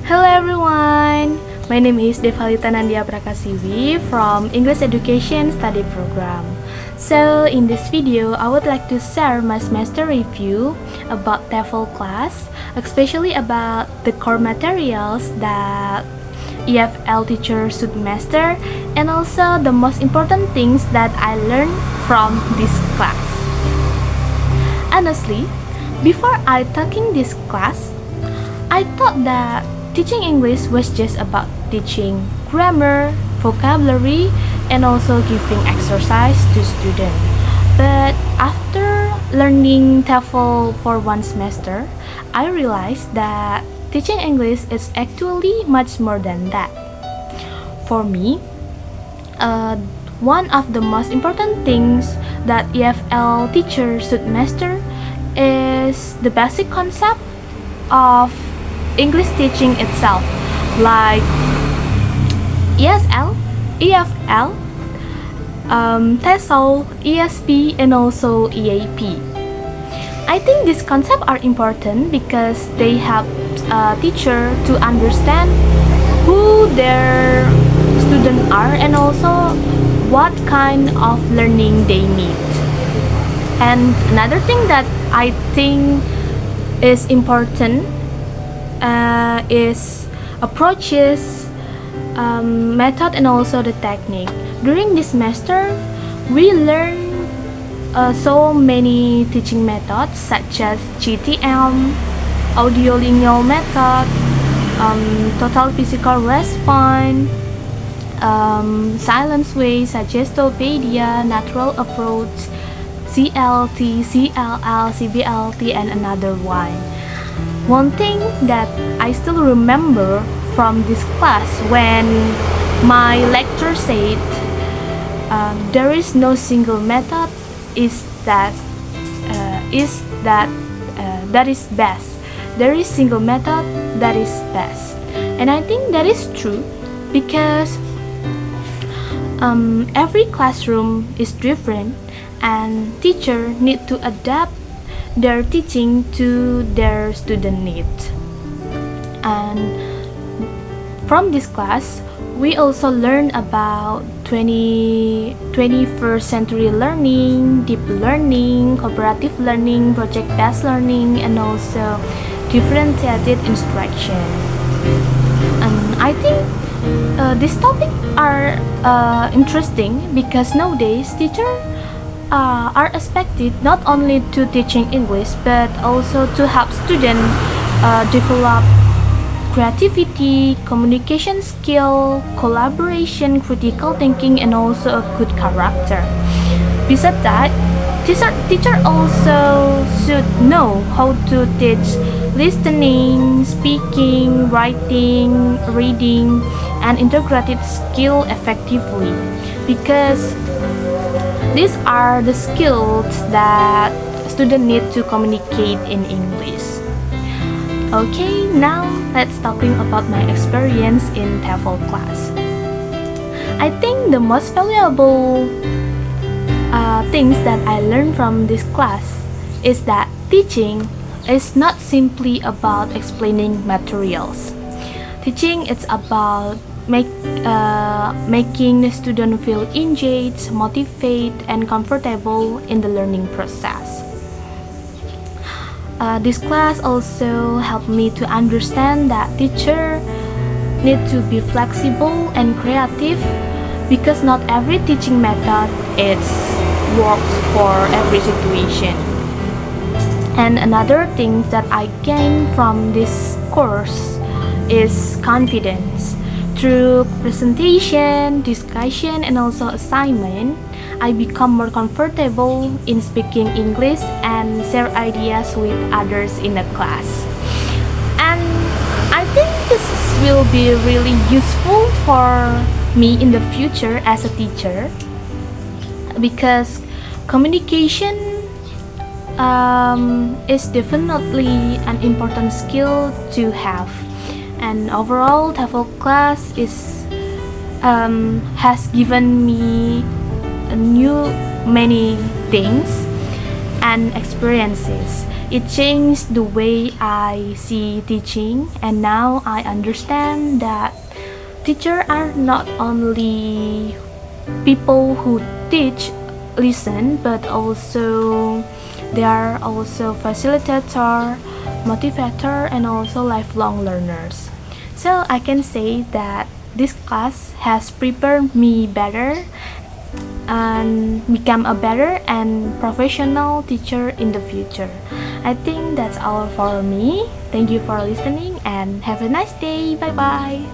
Hello everyone, my name is Dhevalita Nandia Prakasiwi from English Education Study Program. So in this video, I would like to share my semester review about TEFL class, especially about the core materials that EFL teacher should master, and also the most important things that I learned from this class. Honestly, before I taking this class, I thought that teaching English was just about teaching grammar, vocabulary, and also giving exercise to students. But after learning TEFL for one semester, I realized that teaching English is actually much more than that. For me, one of the most important things that EFL teachers should master is the basic concept of English teaching itself, like ESL, EFL, TESOL, ESP, and also EAP. I think these concepts are important because they help a teacher to understand who their students are and also what kind of learning they need. And another thing that I think is important is approaches, method, and also the technique. During this semester, we learn so many teaching methods such as GTM, audio lineal method, total physical response, silence way such as S.Pd, natural approach, CLT, CLL, CBLT, and another one. One thing that I still remember from this class when my lecturer said there is no single method that is best. There is single method that is best, and I think that is true because every classroom is different, and teacher need to adapt their teaching to their student needs. And from this class, we also learn about 21st century learning, deep learning, cooperative learning, project-based learning, and also differentiated instruction. And I think these topics are interesting because nowadays teachers are expected not only to teaching English but also to help students develop creativity, communication skill, collaboration, critical thinking, and also a good character. Besides that, teacher also should know how to teach listening, speaking, writing, reading, and integrated skill effectively, because these are the skills that students need to communicate in English. Okay, now let's talking about my experience in TEFL class. I think the most valuable things that I learned from this class is that teaching is not simply about explaining materials. Teaching is about making the student feel engaged, motivated, and comfortable in the learning process. This class also helped me to understand that teacher need to be flexible and creative because not every teaching method works for every situation. And another thing that I gained from this course is confidence. Through presentation, discussion, and also assignment, I become more comfortable in speaking English and share ideas with others in the class. And I think this will be really useful for me in the future as a teacher because communication is definitely an important skill to have. And overall, TEFL class has given me many things and experiences. It changed the way I see teaching, and now I understand that teachers are not only people who teach, listen, but also they are also facilitator, motivator, and also lifelong learners. So I can say that this class has prepared me better and become a better and professional teacher in the future. I think that's all for me. Thank you for listening and have a nice day. Bye bye.